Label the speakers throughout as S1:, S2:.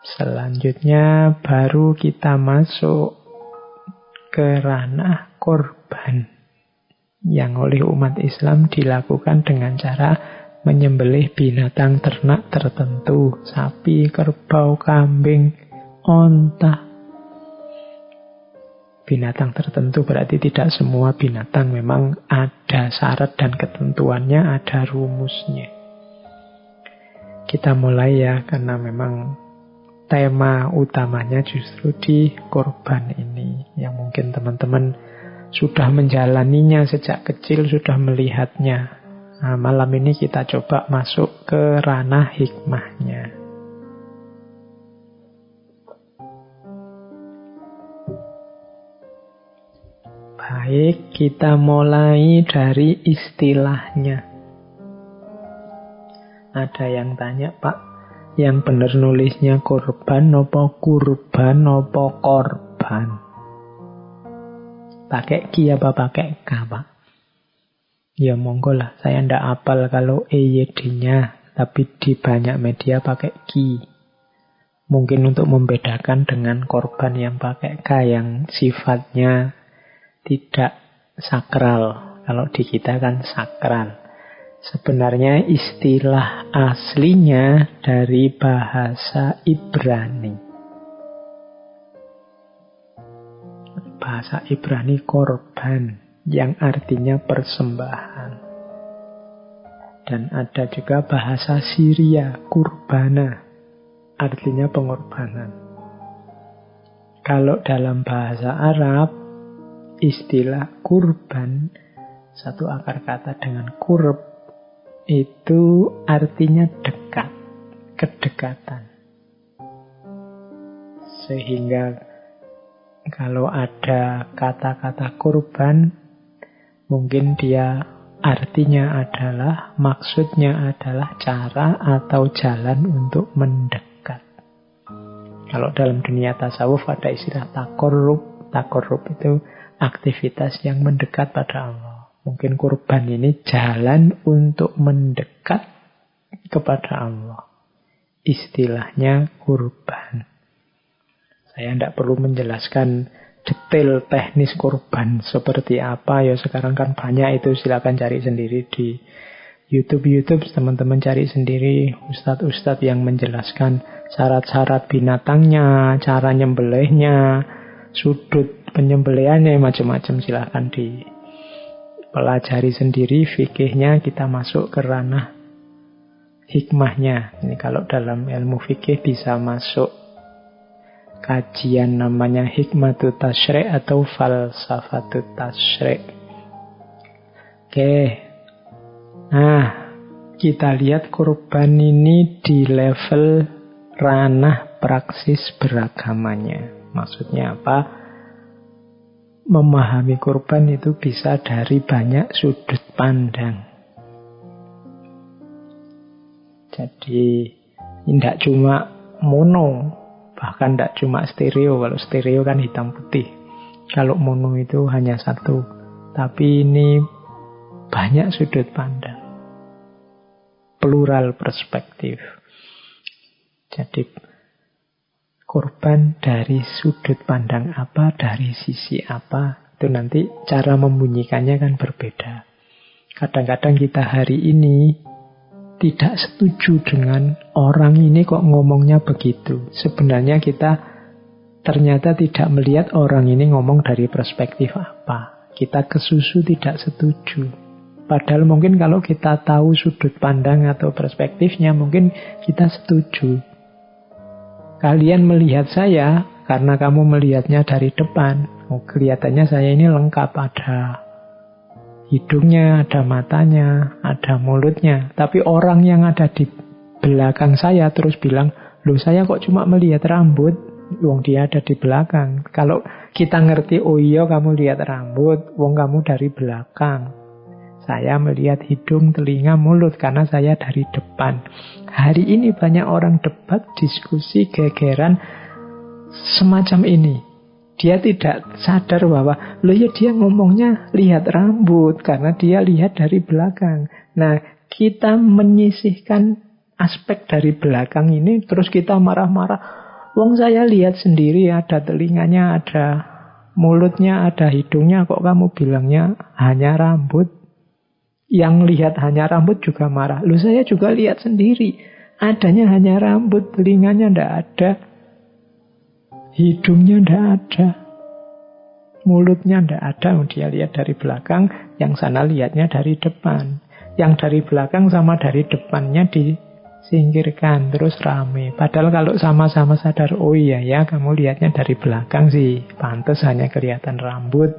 S1: Selanjutnya baru kita masuk ke ranah korban yang oleh umat Islam dilakukan dengan cara menyembelih binatang ternak tertentu, sapi, kerbau, kambing, onta. Binatang tertentu berarti tidak semua binatang, memang ada syarat dan ketentuannya, ada rumusnya. Kita mulai ya, karena memang tema utamanya justru di korban ini, yang mungkin teman-teman sudah menjalaninya sejak kecil, sudah melihatnya. Nah, malam ini kita coba masuk ke ranah hikmahnya. Baik, kita mulai dari istilahnya. Ada yang tanya, Pak, yang benar nulisnya korban apa kurban apa korban? Pakai ki apa pakai k, Pak? Ya monggo lah, saya ndak hafal kalau EYD-nya, tapi di banyak media pakai ki. Mungkin untuk membedakan dengan korban yang pakai k, yang sifatnya tidak sakral. Kalau di kita kan sakral. Sebenarnya istilah aslinya dari bahasa Ibrani. Bahasa Ibrani korban, yang artinya persembahan. Dan ada juga bahasa Syria, kurbana, artinya pengorbanan. Kalau dalam bahasa Arab, istilah kurban, satu akar kata dengan kurb, itu artinya dekat, kedekatan. Sehingga kalau ada kata-kata kurban, mungkin dia artinya adalah, maksudnya adalah cara atau jalan untuk mendekat. Kalau dalam dunia tasawuf ada istilah takorrub. Takorrub itu aktivitas yang mendekat pada Allah. Mungkin kurban ini jalan untuk mendekat kepada Allah. Istilahnya kurban. Saya tidak perlu menjelaskan detail teknis kurban seperti apa. Ya sekarang kan banyak itu, silakan cari sendiri di YouTube, teman-teman cari sendiri ustadz-ustadz yang menjelaskan syarat-syarat binatangnya, cara nyembelihnya, sudut penyembelihannya, macam-macam. Silakan dipelajari sendiri fikihnya. Kita masuk ke ranah hikmahnya. Ini kalau dalam ilmu fikih bisa masuk kajian namanya hikmatut tasyri' atau falsafatut tasyri'. Oke. Nah, kita lihat kurban ini di level ranah praksis beragamanya. Maksudnya apa? Memahami kurban itu bisa dari banyak sudut pandang. Jadi tidak cuma mono, bahkan tidak cuma stereo. Kalau stereo kan hitam putih. Kalau mono itu hanya satu. Tapi ini banyak sudut pandang, plural perspektif. Jadi kurban dari sudut pandang apa, dari sisi apa, itu nanti cara membunyikannya kan berbeda. Kadang-kadang kita hari ini tidak setuju dengan orang ini kok ngomongnya begitu. Sebenarnya kita ternyata tidak melihat orang ini ngomong dari perspektif apa. Kita kesusu tidak setuju. Padahal mungkin kalau kita tahu sudut pandang atau perspektifnya, mungkin kita setuju. Kalian melihat saya karena kamu melihatnya dari depan. Oh, kelihatannya saya ini lengkap, ada hidungnya, ada matanya, ada mulutnya. Tapi orang yang ada di belakang saya terus bilang, loh saya kok cuma melihat rambut, wong dia ada di belakang. Kalau kita ngerti, oh iya kamu lihat rambut, wong kamu dari belakang. Saya melihat hidung, telinga, mulut karena saya dari depan. Hari ini banyak orang debat, diskusi, gegeran semacam ini. Dia tidak sadar bahwa, loh ya dia ngomongnya lihat rambut karena dia lihat dari belakang. Nah, kita menyisihkan aspek dari belakang ini, terus kita marah-marah. Wong saya lihat sendiri, ada telinganya, ada mulutnya, ada hidungnya, kok kamu bilangnya hanya rambut? Yang lihat hanya rambut juga marah. Loh, saya juga lihat sendiri, adanya hanya rambut, telinganya ndak ada, hidungnya ndak ada, mulutnya ndak ada. Dia lihat dari belakang, yang sana lihatnya dari depan. Yang dari belakang sama dari depannya disingkirkan, terus rame. Padahal kalau sama-sama sadar, oh iya ya, kamu lihatnya dari belakang sih, pantes hanya kelihatan rambut.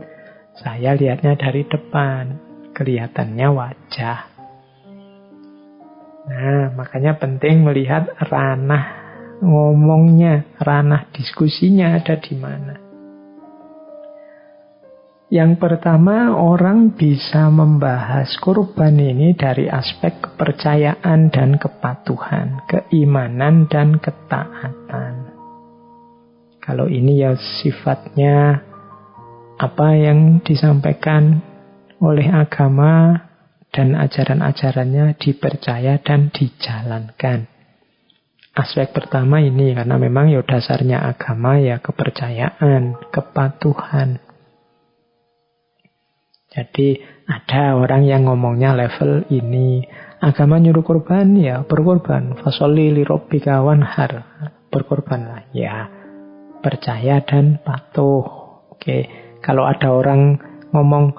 S1: Saya lihatnya dari depan, kelihatannya wajah. Nah, makanya penting melihat ranah ngomongnya, ranah diskusinya ada di mana. Yang pertama, orang bisa membahas kurban ini dari aspek kepercayaan dan kepatuhan, keimanan dan ketaatan. Kalau ini ya sifatnya apa yang disampaikan oleh agama dan ajaran-ajarannya dipercaya dan dijalankan. Aspek pertama ini, karena memang ya dasarnya agama ya kepercayaan, kepatuhan. Jadi ada orang yang ngomongnya level ini, agama nyuruh kurban, ya berkorban. Fasholli li rabbika wanhar, berkorbanlah. Ya, percaya dan patuh. Oke, kalau ada orang ngomong,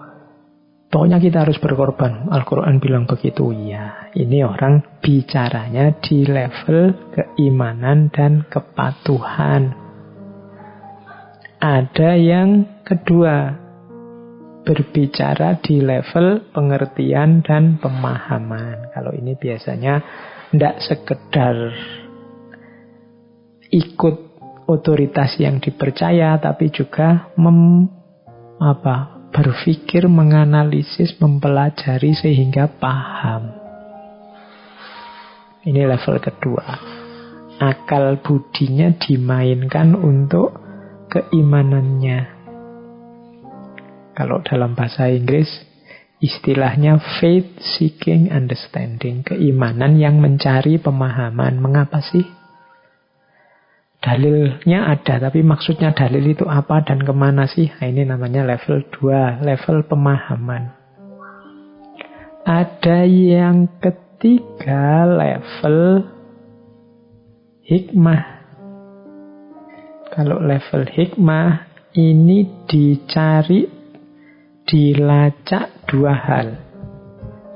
S1: pokoknya kita harus berkorban, Al-Quran bilang begitu, ya ini orang bicaranya di level keimanan dan kepatuhan. Ada yang kedua, berbicara di level pengertian dan pemahaman. Kalau ini biasanya tidak sekedar ikut otoritas yang dipercaya, tapi juga berpikir, menganalisis, mempelajari sehingga paham. Ini level kedua. Akal budinya dimainkan untuk keimanannya. Kalau dalam bahasa Inggris, istilahnya faith seeking understanding. Keimanan yang mencari pemahaman. Mengapa sih? Dalilnya ada, tapi maksudnya dalil itu apa dan kemana sih? Nah, ini namanya level 2, level pemahaman. Ada yang ketiga, level hikmah. Kalau level hikmah, ini dicari, dilacak dua hal.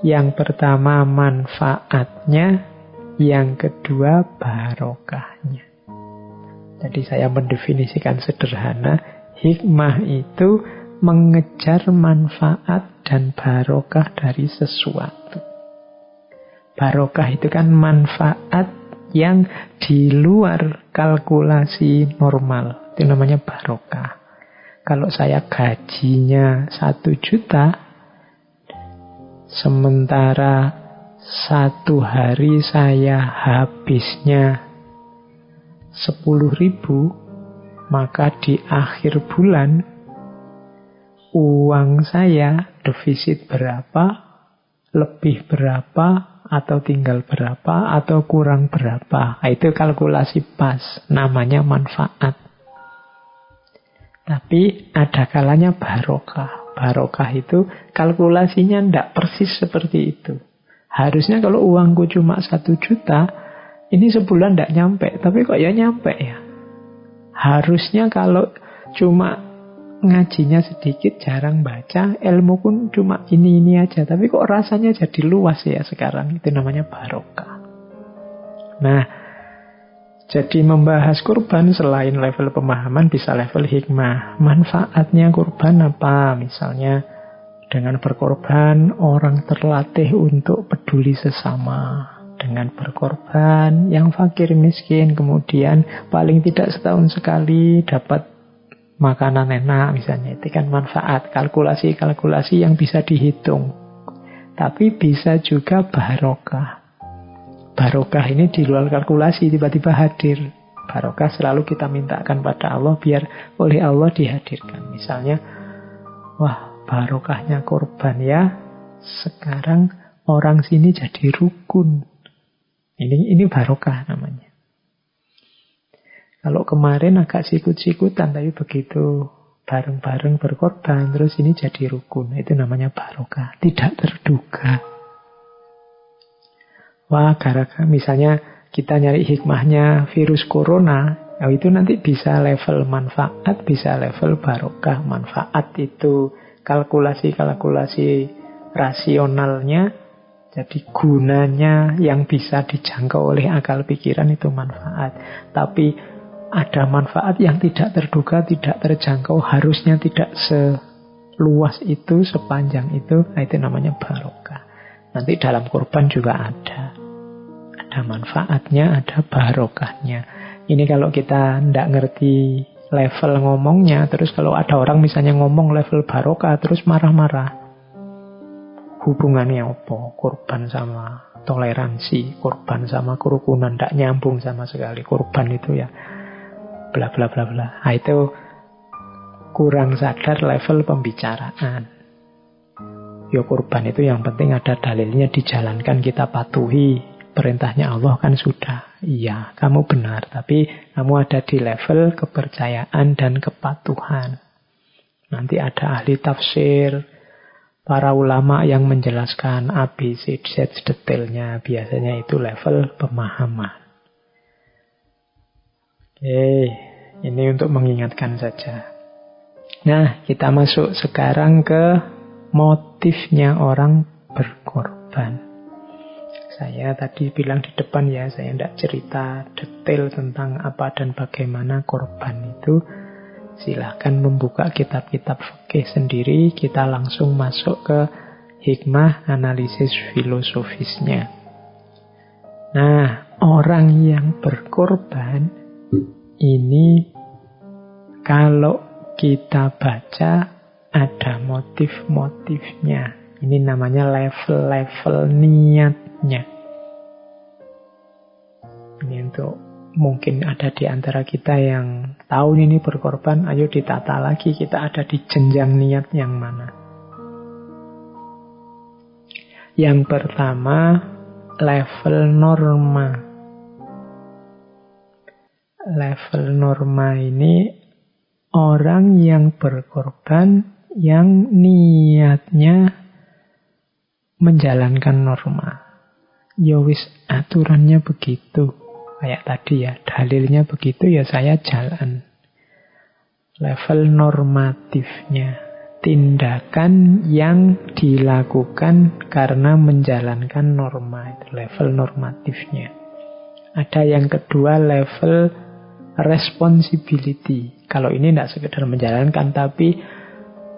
S1: Yang pertama manfaatnya, yang kedua barokahnya. Jadi saya mendefinisikan sederhana, hikmah itu mengejar manfaat dan barokah dari sesuatu. Barokah itu kan manfaat yang di luar kalkulasi normal. Itu namanya barokah. Kalau saya gajinya 1 juta, sementara 1 hari saya habisnya 10.000, maka di akhir bulan uang saya defisit berapa, lebih berapa, atau tinggal berapa, atau kurang berapa. Itu kalkulasi pas, namanya manfaat. Tapi ada kalanya barokah. Barokah itu kalkulasinya tidak persis seperti itu. Harusnya kalau uangku cuma 1 juta, ini sebulan tidak nyampe. Tapi kok ya nyampe ya? Harusnya kalau cuma ngajinya sedikit, jarang baca, ilmu pun cuma ini aja. Tapi kok rasanya jadi luas ya sekarang. Itu namanya barokah. Nah, jadi membahas kurban selain level pemahaman bisa level hikmah. Manfaatnya kurban apa? Misalnya dengan berkorban orang terlatih untuk peduli sesama. Dengan berkorban yang fakir miskin kemudian paling tidak setahun sekali dapat makanan enak misalnya. Itu kan manfaat, kalkulasi-kalkulasi yang bisa dihitung. Tapi bisa juga barokah. Barokah ini di luar kalkulasi, tiba-tiba hadir. Barokah selalu kita mintakan pada Allah biar oleh Allah dihadirkan. Misalnya, wah barokahnya korban ya, sekarang orang sini jadi rukun. Ini barokah namanya. Kalau kemarin agak sikut-sikutan, tapi begitu bareng-bareng berkorban, terus ini jadi rukun. Itu namanya barokah. Tidak terduga. Wah, gara-gara misalnya kita nyari hikmahnya virus corona, itu nanti bisa level manfaat, bisa level barokah. Manfaat itu kalkulasi-kalkulasi rasionalnya, jadi gunanya yang bisa dijangkau oleh akal pikiran itu manfaat. Tapi ada manfaat yang tidak terduga, tidak terjangkau, harusnya tidak seluas itu, sepanjang itu. Nah, itu namanya barokah. Nanti dalam kurban juga ada manfaatnya, ada barokahnya. Ini kalau kita tidak ngerti level ngomongnya, terus kalau ada orang misalnya ngomong level barokah, terus marah-marah. Hubungannya apa? Kurban sama toleransi, kurban sama kerukunan, tidak nyambung sama sekali. Kurban itu ya bla bla bla bla. Nah, itu kurang sadar level pembicaraan. Ya kurban itu yang penting ada dalilnya, dijalankan, kita patuhi perintahnya Allah kan sudah. Iya, kamu benar, tapi kamu ada di level kepercayaan dan kepatuhan. Nanti ada ahli tafsir, para ulama yang menjelaskan A, B, C, Z detailnya. Biasanya itu level pemahaman. Oke, ini untuk mengingatkan saja. Nah, kita masuk sekarang ke motifnya orang berkorban. Saya tadi bilang di depan ya, saya tidak cerita detail tentang apa dan bagaimana korban itu. Silahkan membuka kitab-kitab fikih sendiri. Kita langsung masuk ke hikmah analisis filosofisnya. Nah, orang yang berkorban ini kalau kita baca ada motif-motifnya. Ini namanya level-level niatnya. Ini untuk mungkin ada di antara kita yang tahun ini berkorban, ayo ditata lagi kita ada di jenjang niat yang mana. Yang pertama, level norma. Level norma ini orang yang berkorban yang niatnya menjalankan norma. Ya wis aturannya begitu. Kayak tadi ya, dalilnya begitu ya saya jalan. Level normatifnya. Tindakan yang dilakukan karena menjalankan norma. Itu level normatifnya. Ada yang kedua, level responsibility. Kalau ini tidak sekedar menjalankan, tapi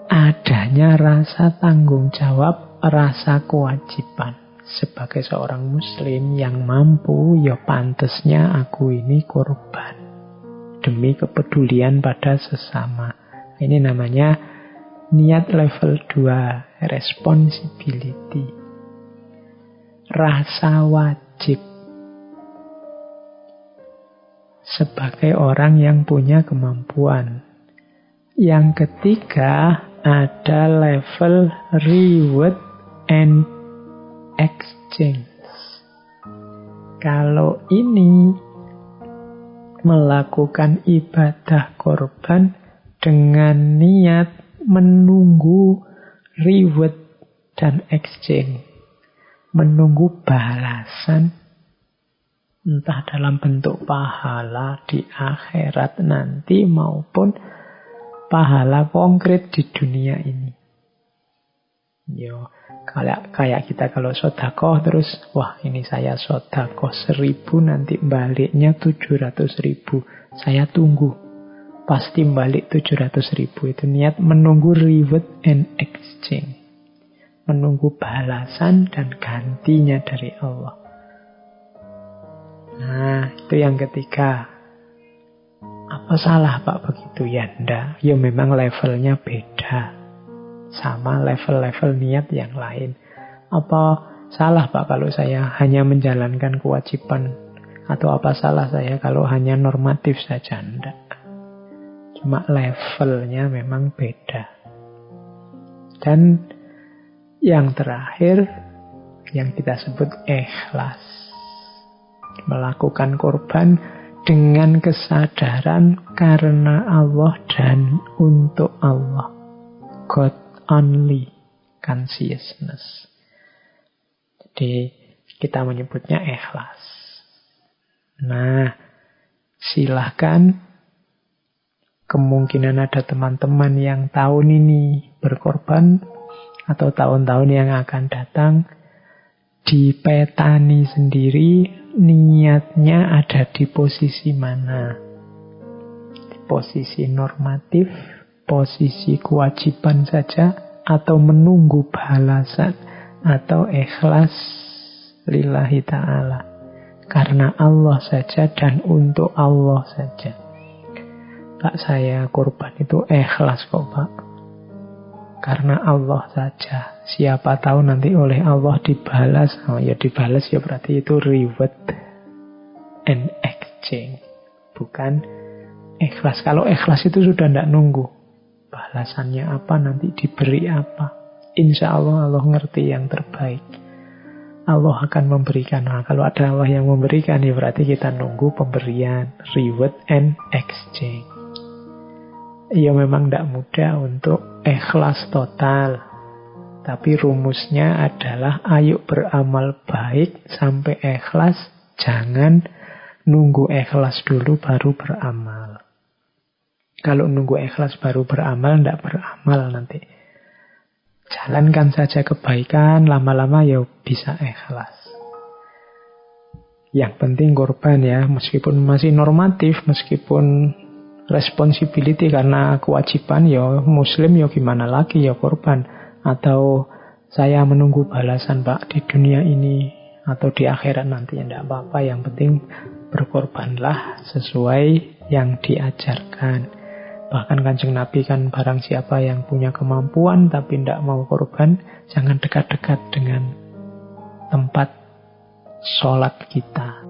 S1: adanya rasa tanggung jawab, rasa kewajiban. Sebagai seorang muslim yang mampu, ya pantasnya aku ini korban. Demi kepedulian pada sesama. Ini namanya niat level 2, responsibility. Rasa wajib. Sebagai orang yang punya kemampuan. Yang ketiga ada level reward and exchange. Kalau ini melakukan ibadah korban dengan niat menunggu reward dan exchange, menunggu balasan, entah dalam bentuk pahala di akhirat nanti maupun pahala konkret di dunia ini. Yo, kayak kita kalau sedekah terus, wah ini saya sedekah 1.000 nanti baliknya 700.000. Saya tunggu, pasti balik 700.000. Itu niat menunggu reward and exchange, menunggu balasan dan gantinya dari Allah. Nah, itu yang ketiga. Apa salah Pak begitu? Ya enggak. Ya memang levelnya beda. Sama level-level niat yang lain. Apa salah Pak kalau saya hanya menjalankan kewajiban? Atau apa salah saya kalau hanya normatif saja? Enggak. Cuma levelnya memang beda. Dan yang terakhir, yang kita sebut ikhlas. Melakukan korban dengan kesadaran karena Allah dan untuk Allah. God only consciousness. Jadi kita menyebutnya ikhlas. Nah, silahkan, kemungkinan ada teman-teman yang tahun ini berkorban atau tahun-tahun yang akan datang, dipetani sendiri niatnya ada di posisi mana. Di posisi normatif, posisi kewajiban saja, atau menunggu balasan, atau ikhlas lillahi ta'ala. Karena Allah saja dan untuk Allah saja. Pak, saya korban itu ikhlas kok, Pak. Karena Allah saja. Siapa tahu nanti oleh Allah dibalas. Oh ya, dibalas ya berarti itu reward and exchange. Bukan ikhlas. Kalau ikhlas itu sudah tidak nunggu. Balasannya apa, nanti diberi apa. Insya Allah Allah ngerti yang terbaik. Allah akan memberikan. Nah, kalau ada Allah yang memberikan, ya berarti kita nunggu pemberian, reward and exchange. Ya memang tidak mudah untuk ikhlas total. Tapi rumusnya adalah ayo beramal baik sampai ikhlas. Jangan nunggu ikhlas dulu baru beramal. Kalau nunggu ikhlas baru beramal, tidak beramal nanti. Jalankan saja kebaikan, lama-lama ya bisa ikhlas. Yang penting korban ya, meskipun masih normatif, meskipun responsibility karena kewajiban, ya muslim ya gimana lagi, ya korban. Atau saya menunggu balasan Pak di dunia ini atau di akhirat nanti, ya tidak apa-apa. Yang penting berkorbanlah sesuai yang diajarkan. Bahkan Kanjeng Nabi kan, barang siapa yang punya kemampuan tapi tidak mau korban, jangan dekat-dekat dengan tempat sholat kita.